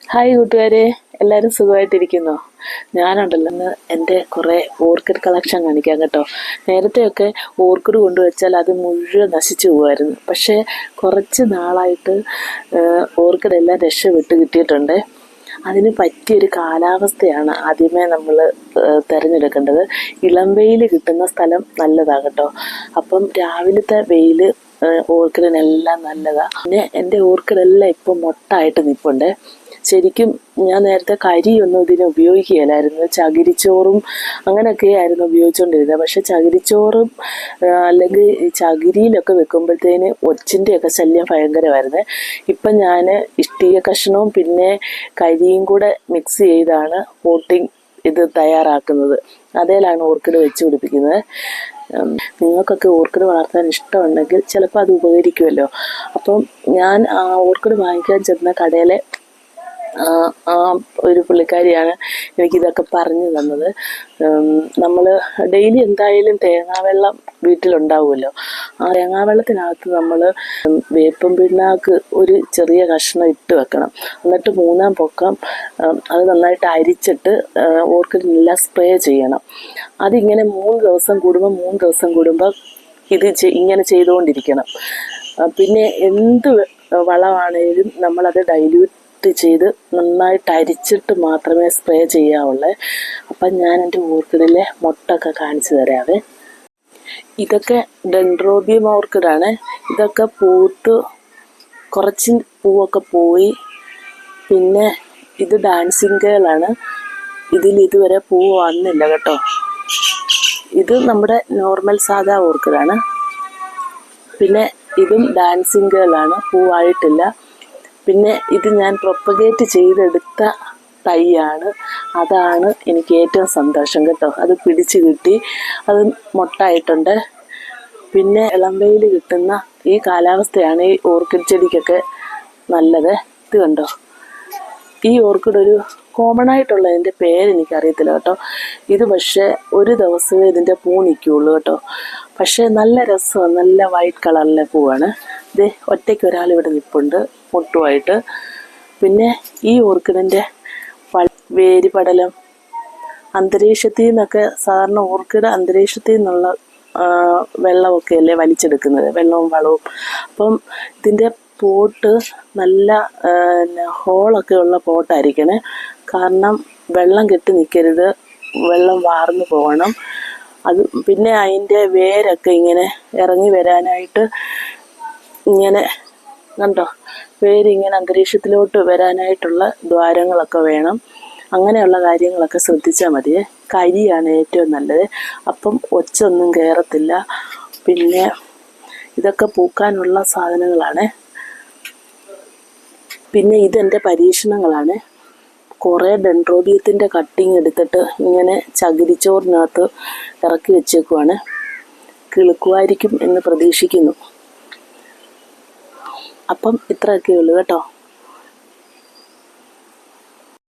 Hi കൂട്ടുകാരെ, എല്ലാവരും സുഖമായിട്ടിരിക്കുന്നോ? ഞാനുണ്ടല്ലോ ഇന്ന് എൻ്റെ കുറേ ഓർക്കിഡ് കളക്ഷൻ കാണിക്കാം കേട്ടോ. നേരത്തെയൊക്കെ ഓർക്കിഡ് കൊണ്ടുവച്ചാൽ അത് മുഴുവൻ നശിച്ചു പോകുമായിരുന്നു. പക്ഷേ കുറച്ച് നാളായിട്ട് ഓർക്കിഡ് എല്ലാം രക്ഷപ്പെട്ട് കിട്ടിയിട്ടുണ്ട്. അതിന് പറ്റിയൊരു കാലാവസ്ഥയാണ് ആദ്യമേ നമ്മൾ തിരഞ്ഞെടുക്കേണ്ടത്. ഇളം വെയിൽ കിട്ടുന്ന സ്ഥലം നല്ലതാണ് കേട്ടോ. അപ്പം രാവിലത്തെ വെയിൽ ഓർക്കിഡിനെല്ലാം നല്ലതാണ്. പിന്നെ എൻ്റെ ഓർക്കിഡെല്ലാം ഇപ്പം മൊട്ടായിട്ട് നിൽപ്പുണ്ട്. ശരിക്കും ഞാൻ നേരത്തെ കരിയൊന്നും ഇതിന് ഉപയോഗിക്കുകയില്ലായിരുന്നു. ചകിരിച്ചോറും അങ്ങനെയൊക്കെ ആയിരുന്നു ഉപയോഗിച്ചുകൊണ്ടിരുന്നത്. പക്ഷെ ചകിരിച്ചോറും അല്ലെങ്കിൽ ചകിരിയിലൊക്കെ വെക്കുമ്പോഴത്തേന് ഒച്ചിൻ്റെയൊക്കെ ശല്യം ഭയങ്കരമായിരുന്നു. ഇപ്പം ഞാൻ ഇഷ്ടിക കഷ്ണവും പിന്നെ കരിയും കൂടെ മിക്സ് ചെയ്താണ് പോട്ടിങ് ഇത് തയ്യാറാക്കുന്നത്. അതേലാണ് ഓർക്കിഡ് വെച്ച് പിടിപ്പിക്കുന്നത്. നിങ്ങൾക്കൊക്കെ ഓർക്കിഡ് വളർത്താൻ ഇഷ്ടമുണ്ടെങ്കിൽ ചിലപ്പോൾ അത് ഉപകരിക്കുമല്ലോ. അപ്പം ഞാൻ ഓർക്കിഡ് വാങ്ങിക്കാൻ ചെന്ന കടയിലെ ആ ഒരു പുള്ളിക്കാരിയാണ് എനിക്കിതൊക്കെ പറഞ്ഞു തന്നത്. നമ്മൾ ഡെയിലി എന്തായാലും തേങ്ങാവെള്ളം വീട്ടിലുണ്ടാവുമല്ലോ. ആ തേങ്ങാവെള്ളത്തിനകത്ത് നമ്മൾ വേപ്പും പിണ്ണാക്ക് ഒരു ചെറിയ കഷ്ണം ഇട്ട് വെക്കണം. എന്നിട്ട് മൂന്നാം പൊക്കം അത് നന്നായിട്ട് അരിച്ചിട്ട് ഓർക്കിഡിനെല്ലാം സ്പ്രേ ചെയ്യണം. അതിങ്ങനെ 3 ദിവസം കൂടുമ്പോൾ ഇത് ഇങ്ങനെ ചെയ്തുകൊണ്ടിരിക്കണം. പിന്നെ എന്ത് വളമാണേലും നമ്മളത് ഡൈല്യൂട്ട് ചെയ്ത് നന്നായിട്ട് അരിച്ചിട്ട് മാത്രമേ സ്പ്രേ ചെയ്യാവുള്ളൂ. അപ്പം ഞാൻ എൻ്റെ ഓർക്കിഡിലെ മൊട്ടൊക്കെ കാണിച്ചു തരാവേ. ഇതൊക്കെ ഡെൻഡ്രോബിയം ഓർക്കിഡാണ്. ഇതൊക്കെ പൂത്ത് കുറച്ച് പൂവൊക്കെ പോയി. പിന്നെ ഇത് ഡാൻസിങ് ഗേളാണ്. ഇതിൽ ഇതുവരെ പൂവ് വന്നില്ല കേട്ടോ. ഇത് നമ്മുടെ നോർമൽ സാധാ ഓർക്കിഡാണ്. പിന്നെ ഇതും ഡാൻസിങ് ഗേളാണ്, പൂവായിട്ടില്ല. പിന്നെ ഇത് ഞാൻ പ്രൊപ്പഗേറ്റ് ചെയ്തെടുത്ത തൈയാണ്. അതാണ് എനിക്ക് ഏറ്റവും സന്തോഷം കേട്ടോ. അത് പിടിച്ച് കിട്ടി, അത് മൊട്ടായിട്ടുണ്ട്. പിന്നെ ഇളം വെയിൽ കിട്ടുന്ന ഈ കാലാവസ്ഥയാണ് ഈ ഓർക്കിഡ് ചെടിക്കൊക്കെ നല്ലത്. ഇത് കണ്ടോ, ഈ ഓർക്കിഡ് ഒരു കോമൺ ആയിട്ടുള്ളതിൻ്റെ പേരെനിക്കറിയത്തില്ല കേട്ടോ. ഇത് പക്ഷേ ഒരു ദിവസമേ ഇതിൻ്റെ പൂ നിൽക്കുകയുള്ളൂ കേട്ടോ. പക്ഷേ നല്ല രസമാണ്, നല്ല വൈറ്റ് കളറിലെ പൂവാണ്. ഇത് ഒറ്റയ്ക്ക് ഒരാളിവിടെ നിൽപ്പുണ്ട് മുട്ടുമായിട്ട്. പിന്നെ ഈ ഓർക്കിഡിൻ്റെ വേര് പടലം അന്തരീക്ഷത്തിൽ നിന്നൊക്കെ, സാധാരണ ഓർക്കിഡ് അന്തരീക്ഷത്തിൽ നിന്നുള്ള വെള്ളമൊക്കെ അല്ലേ വലിച്ചെടുക്കുന്നത്, വെള്ളവും വളവും. അപ്പം ഇതിൻ്റെ പോട്ട് നല്ല ഹോളൊക്കെ ഉള്ള പോട്ടായിരിക്കണേ. കാരണം വെള്ളം കെട്ടി നിൽക്കരുത്, വെള്ളം വാർന്നു പോകണം. അത് പിന്നെ അതിൻ്റെ വേരൊക്കെ ഇങ്ങനെ ഇറങ്ങി വരാനായിട്ട് ഇങ്ങനെ കണ്ടോ, വേരിങ്ങനെ അന്തരീക്ഷത്തിലോട്ട് വരാനായിട്ടുള്ള ദ്വാരങ്ങളൊക്കെ വേണം. അങ്ങനെയുള്ള കാര്യങ്ങളൊക്കെ ശ്രദ്ധിച്ചാൽ മതി. കരിയാണ് ഏറ്റവും നല്ലത്. അപ്പം ഒച്ചൊന്നും കയറത്തില്ല. പിന്നെ ഇതൊക്കെ പൂക്കാനുള്ള സാധനങ്ങളാണ്. പിന്നെ ഇതെൻ്റെ പരീക്ഷണങ്ങളാണ്. കുറേ ഡെൻഡ്രോബിയത്തിൻ്റെ കട്ടിങ് എടുത്തിട്ട് ഇങ്ങനെ ചകിരിച്ചോറിനകത്ത് ഇറക്കി വെച്ചേക്കുവാണ്. കിളുക്കുമായിരിക്കും എന്ന് പ്രതീക്ഷിക്കുന്നു. അപ്പം ഇത്രയൊക്കെ ഉള്ളൂ കേട്ടോ.